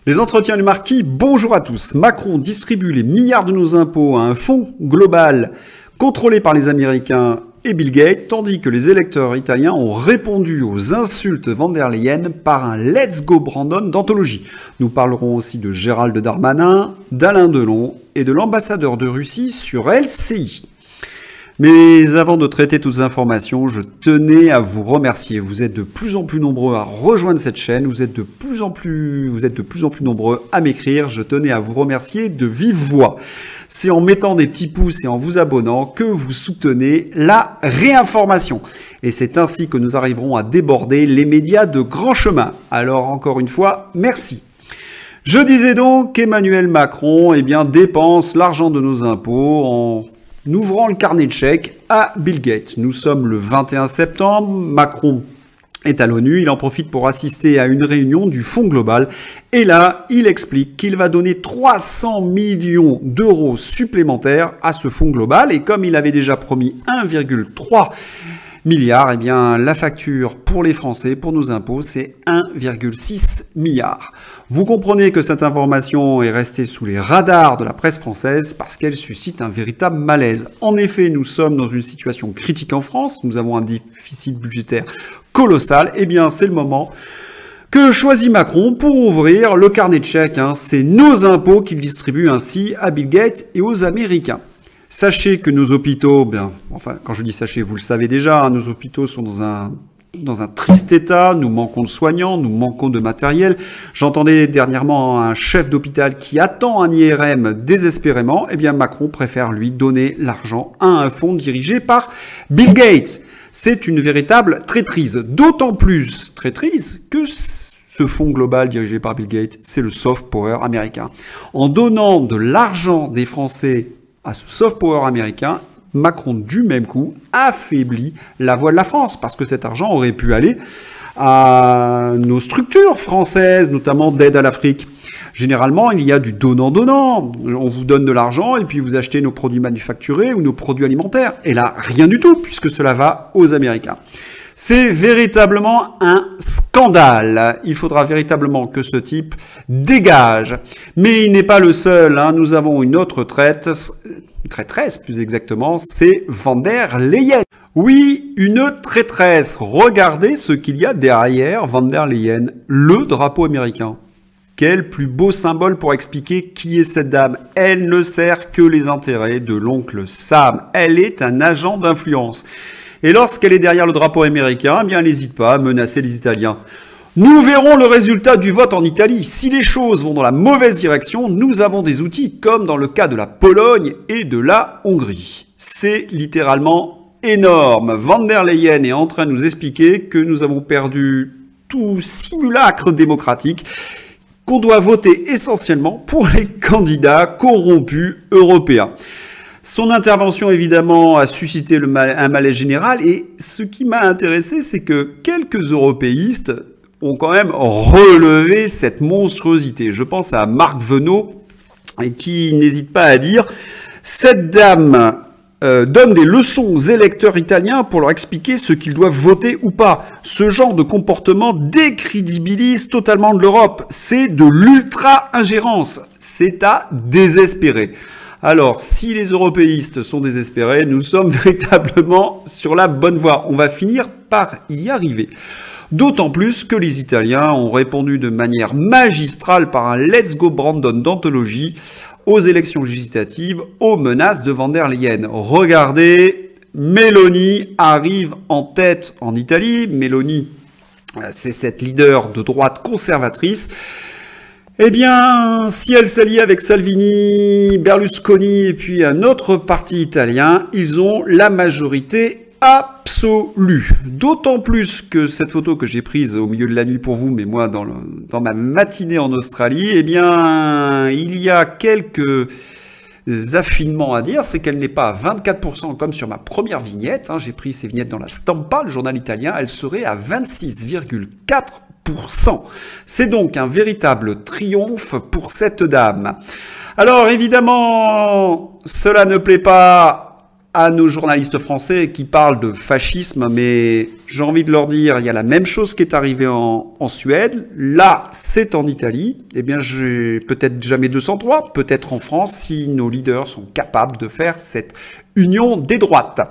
Les entretiens du marquis, bonjour à tous. Macron distribue les milliards de nos impôts à un fonds global contrôlé par les Américains et Bill Gates, tandis que les électeurs italiens ont répondu aux insultes van der Leyen par un Let's Go Brandon d'anthologie. Nous parlerons aussi de Gérald Darmanin, d'Alain Delon et de l'ambassadeur de Russie sur LCI. Mais avant de traiter toutes ces informations, je tenais à vous remercier. Vous êtes de plus en plus nombreux à rejoindre cette chaîne, vous êtes de plus en plus nombreux à m'écrire. Je tenais à vous remercier de vive voix. C'est en mettant des petits pouces et en vous abonnant que vous soutenez la réinformation. Et c'est ainsi que nous arriverons à déborder les médias de grand chemin. Alors encore une fois, merci. Je disais donc qu'Emmanuel Macron dépense l'argent de nos impôts en ouvrant le carnet de chèques à Bill Gates. Nous sommes le 21 septembre, Macron est à l'ONU, il en profite pour assister à une réunion du Fonds global et là, il explique qu'il va donner 300 millions d'euros supplémentaires à ce Fonds global et comme il avait déjà promis 1,3 milliard, la facture pour les Français, pour nos impôts, c'est 1,6 milliard. Vous comprenez que cette information est restée sous les radars de la presse française parce qu'elle suscite un véritable malaise. En effet, nous sommes dans une situation critique en France, nous avons un déficit budgétaire colossal, c'est le moment que choisit Macron pour ouvrir le carnet de chèques. C'est nos impôts qu'il distribue ainsi à Bill Gates et aux Américains. Sachez que nos hôpitaux, quand je dis sachez, vous le savez déjà, nos hôpitaux sont dans un triste état, nous manquons de soignants, nous manquons de matériel. J'entendais dernièrement un chef d'hôpital qui attend un IRM désespérément. Macron préfère lui donner l'argent à un fonds dirigé par Bill Gates. C'est une véritable traîtrise, d'autant plus traîtrise que ce fonds global dirigé par Bill Gates, c'est le soft power américain. En donnant de l'argent des Français à ce soft power américain, Macron, du même coup, affaiblit la voix de la France, parce que cet argent aurait pu aller à nos structures françaises, notamment d'aide à l'Afrique. Généralement, il y a du donnant-donnant. On vous donne de l'argent et puis vous achetez nos produits manufacturés ou nos produits alimentaires. Et là, rien du tout, puisque cela va aux Américains. C'est véritablement un scandale. Il faudra véritablement que ce type dégage. Mais il n'est pas le seul. Nous avons une autre traîtresse plus exactement, c'est van der Leyen. Oui, une traîtresse. Regardez ce qu'il y a derrière van der Leyen, le drapeau américain. Quel plus beau symbole pour expliquer qui est cette dame. Elle ne sert que les intérêts de l'oncle Sam. Elle est un agent d'influence. Et lorsqu'elle est derrière le drapeau américain, elle n'hésite pas à menacer les Italiens. Nous verrons le résultat du vote en Italie. Si les choses vont dans la mauvaise direction, nous avons des outils comme dans le cas de la Pologne et de la Hongrie. C'est littéralement énorme. Van der Leyen est en train de nous expliquer que nous avons perdu tout simulacre démocratique, qu'on doit voter essentiellement pour les candidats corrompus européens. Son intervention, évidemment, a suscité un malaise général. Et ce qui m'a intéressé, c'est que quelques européistes ont quand même relevé cette monstruosité. Je pense à Marc Venot, qui n'hésite pas à dire « Cette dame donne des leçons aux électeurs italiens pour leur expliquer ce qu'ils doivent voter ou pas. Ce genre de comportement décrédibilise totalement de l'Europe. C'est de l'ultra-ingérence. C'est à désespérer. » Alors, si les européistes sont désespérés, nous sommes véritablement sur la bonne voie. On va finir par y arriver. D'autant plus que les Italiens ont répondu de manière magistrale par un Let's Go Brandon d'anthologie aux élections législatives, aux menaces de van der Leyen. Regardez, Meloni arrive en tête en Italie. Meloni, c'est cette leader de droite conservatrice. Si elle s'allie avec Salvini, Berlusconi et puis un autre parti italien, ils ont la majorité absolue. D'autant plus que cette photo que j'ai prise au milieu de la nuit pour vous, mais moi dans ma matinée en Australie, il y a quelques affinements à dire, c'est qu'elle n'est pas à 24% comme sur ma première vignette. J'ai pris ces vignettes dans la Stampa, le journal italien, elle serait à 26,4%. C'est donc un véritable triomphe pour cette dame. Alors évidemment, cela ne plaît pas à nos journalistes français qui parlent de fascisme, mais j'ai envie de leur dire, il y a la même chose qui est arrivée en Suède. Là, c'est en Italie. Eh bien, j'ai peut-être jamais 203, peut-être en France, si nos leaders sont capables de faire cette union des droites.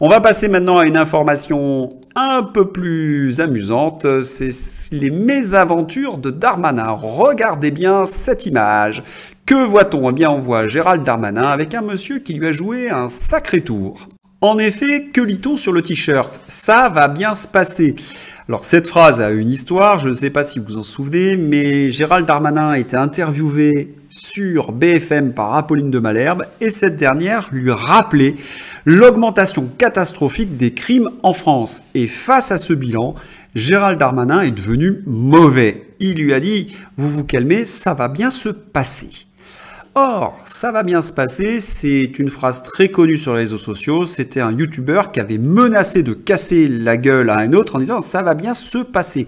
On va passer maintenant à une information un peu plus amusante. C'est les mésaventures de Darmanin. Regardez bien cette image. Que voit-on? Eh bien, on voit Gérald Darmanin avec un monsieur qui lui a joué un sacré tour. En effet, que lit-on sur le t-shirt? Ça va bien se passer. Alors, cette phrase a une histoire, je ne sais pas si vous vous en souvenez, mais Gérald Darmanin a été interviewé sur BFM par Apolline de Malherbe et cette dernière lui rappelait l'augmentation catastrophique des crimes en France. Et face à ce bilan, Gérald Darmanin est devenu mauvais. Il lui a dit « Vous vous calmez, ça va bien se passer ». Or, ça va bien se passer, c'est une phrase très connue sur les réseaux sociaux. C'était un youtubeur qui avait menacé de casser la gueule à un autre en disant « ça va bien se passer ».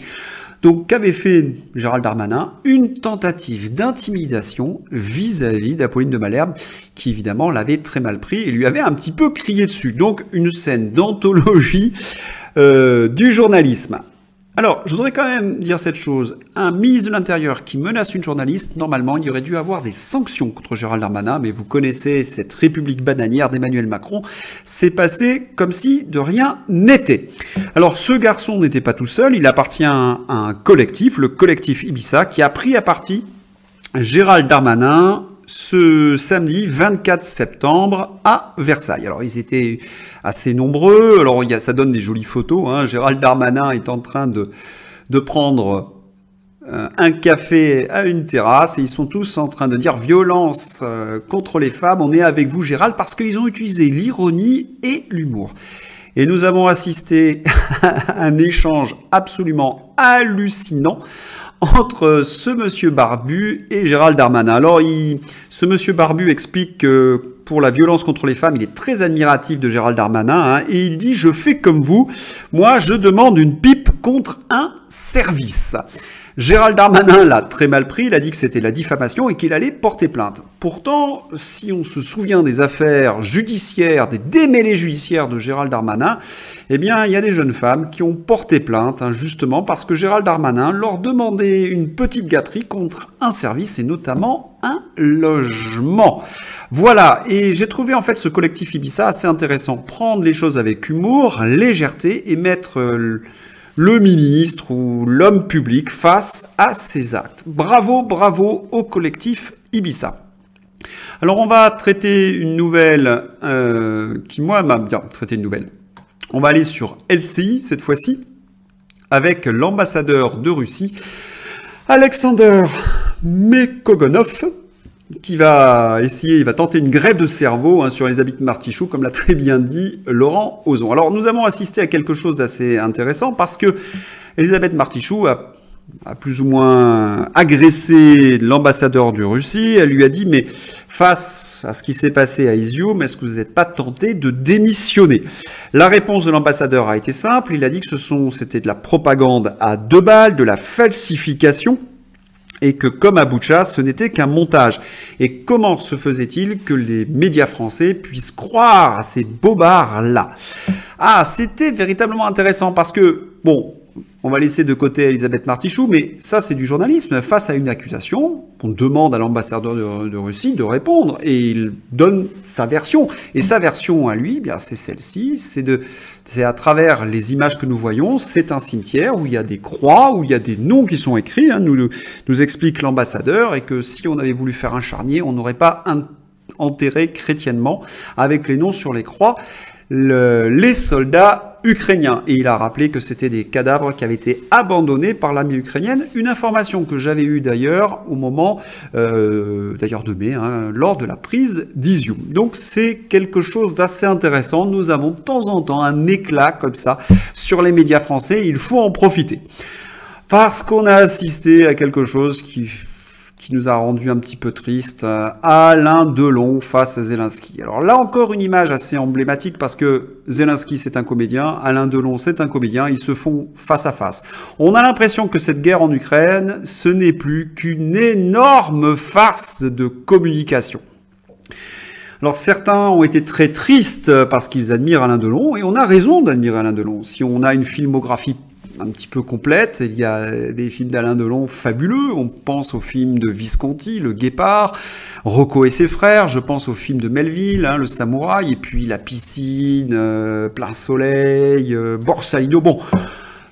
Donc, qu'avait fait Gérald Darmanin? Une tentative d'intimidation vis-à-vis d'Apolline de Malherbe, qui évidemment l'avait très mal pris et lui avait un petit peu crié dessus. Donc, une scène d'anthologie du journalisme. Alors, je voudrais quand même dire cette chose. Un ministre de l'Intérieur qui menace une journaliste, normalement, il y aurait dû avoir des sanctions contre Gérald Darmanin, mais vous connaissez cette république bananière d'Emmanuel Macron. C'est passé comme si de rien n'était. Alors, ce garçon n'était pas tout seul, il appartient à un collectif, le collectif Ibiza, qui a pris à partie Gérald Darmanin ce samedi 24 septembre à Versailles. Alors, ils étaient assez nombreux. Alors, ça donne des jolies photos. Hein. Gérald Darmanin est en train de prendre un café à une terrasse et ils sont tous en train de dire violence contre les femmes. On est avec vous, Gérald, parce qu'ils ont utilisé l'ironie et l'humour. Et nous avons assisté à un échange absolument hallucinant entre ce monsieur barbu et Gérald Darmanin. Alors, ce monsieur barbu explique que pour la violence contre les femmes, il est très admiratif de Gérald Darmanin, hein, et il dit « Je fais comme vous, moi je demande une pipe contre un service ». Gérald Darmanin l'a très mal pris, il a dit que c'était la diffamation et qu'il allait porter plainte. Pourtant, si on se souvient des affaires judiciaires, des démêlés judiciaires de Gérald Darmanin, eh bien, il y a des jeunes femmes qui ont porté plainte, hein, justement parce que Gérald Darmanin leur demandait une petite gâterie contre un service et notamment un logement. Voilà, et j'ai trouvé en fait ce collectif Ibiza assez intéressant. Prendre les choses avec humour, légèreté et mettre le ministre ou l'homme public face à ces actes. Bravo, bravo au collectif Ibiza. Alors on va traiter une nouvelle qui moi m'a bien traité une nouvelle. On va aller sur LCI cette fois-ci avec l'ambassadeur de Russie, Alexander Mekogonov, qui va il va tenter une greffe de cerveau hein, sur Elisabeth Martichoux, comme l'a très bien dit Laurent Ozon. Alors, nous avons assisté à quelque chose d'assez intéressant parce que Elisabeth Martichoux a plus ou moins agressé l'ambassadeur de Russie. Elle lui a dit, mais face à ce qui s'est passé à Izium, est-ce que vous n'êtes pas tenté de démissionner? La réponse de l'ambassadeur a été simple. Il a dit que c'était de la propagande à 2 balles, de la falsification, et que comme à Boutcha, ce n'était qu'un montage. Et comment se faisait-il que les médias français puissent croire à ces bobards-là? Ah, c'était véritablement intéressant parce que, bon, on va laisser de côté Elisabeth Martichoux, mais ça c'est du journalisme. Face à une accusation, on demande à l'ambassadeur de Russie de répondre et il donne sa version. Et sa version à lui, bien c'est celle-ci, c'est à travers les images que nous voyons, c'est un cimetière où il y a des croix, où il y a des noms qui sont écrits, hein, nous explique l'ambassadeur, et que si on avait voulu faire un charnier, on n'aurait pas enterré chrétiennement avec les noms sur les croix les soldats ukrainiens. Et il a rappelé que c'était des cadavres qui avaient été abandonnés par l'armée ukrainienne. Une information que j'avais eue d'ailleurs au moment de mai, hein, lors de la prise d'Izium. Donc c'est quelque chose d'assez intéressant. Nous avons de temps en temps un éclat comme ça sur les médias français. Il faut en profiter. Parce qu'on a assisté à quelque chose qui nous a rendu un petit peu triste, Alain Delon face à Zelensky. Alors là encore une image assez emblématique parce que Zelensky c'est un comédien, Alain Delon c'est un comédien, ils se font face à face. On a l'impression que cette guerre en Ukraine, ce n'est plus qu'une énorme farce de communication. Alors certains ont été très tristes parce qu'ils admirent Alain Delon, et on a raison d'admirer Alain Delon. Si on a une filmographie un petit peu complète, il y a des films d'Alain Delon fabuleux, on pense au film de Visconti, Le Guépard, Rocco et ses frères, je pense au film de Melville, Le Samouraï, et puis La Piscine, Plein Soleil, Borsalino, bon...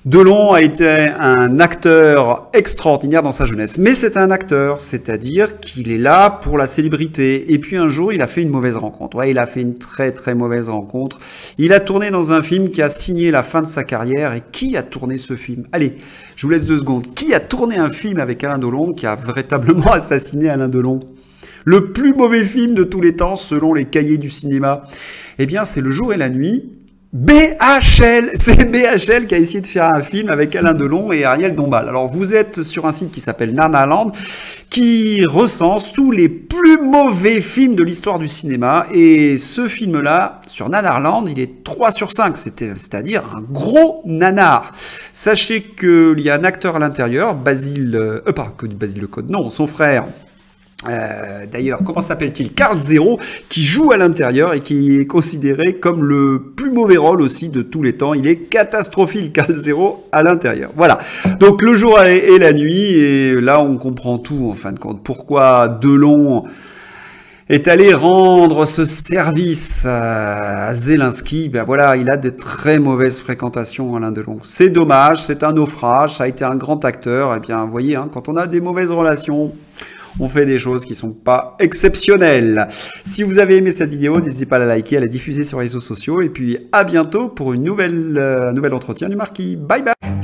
Delon a été un acteur extraordinaire dans sa jeunesse, mais c'est un acteur, c'est-à-dire qu'il est là pour la célébrité. Et puis un jour, il a fait une mauvaise rencontre. Ouais, il a fait une très très mauvaise rencontre. Il a tourné dans un film qui a signé la fin de sa carrière. Et qui a tourné ce film? Allez, je vous laisse 2 secondes. Qui a tourné un film avec Alain Delon qui a véritablement assassiné Alain Delon? Le plus mauvais film de tous les temps, selon les cahiers du cinéma. Eh bien, c'est Le Jour et la Nuit. BHL, c'est BHL qui a essayé de faire un film avec Alain Delon et Ariel Dombal. Alors vous êtes sur un site qui s'appelle Nanarland, qui recense tous les plus mauvais films de l'histoire du cinéma, et ce film-là, sur Nanarland, il est 3 sur 5, c'est-à-dire un gros nanar. Sachez qu'il y a un acteur à l'intérieur, Basile Lecode, non, son frère... D'ailleurs, comment s'appelle-t-il? Carl Zero, qui joue à l'intérieur et qui est considéré comme le plus mauvais rôle aussi de tous les temps. Il est catastrophique, Carl Zero, à l'intérieur. Voilà. Donc, Le Jour et la Nuit, et là, on comprend tout, en fin de compte. Pourquoi Delon est allé rendre ce service à Zelensky? Ben voilà, il a de très mauvaises fréquentations, Alain Delon. C'est dommage, c'est un naufrage, ça a été un grand acteur. Et bien, vous voyez, quand on a des mauvaises relations, on fait des choses qui sont pas exceptionnelles. Si vous avez aimé cette vidéo, n'hésitez pas à la liker, à la diffuser sur les réseaux sociaux. Et puis à bientôt pour un nouvel entretien du Marquis. Bye bye.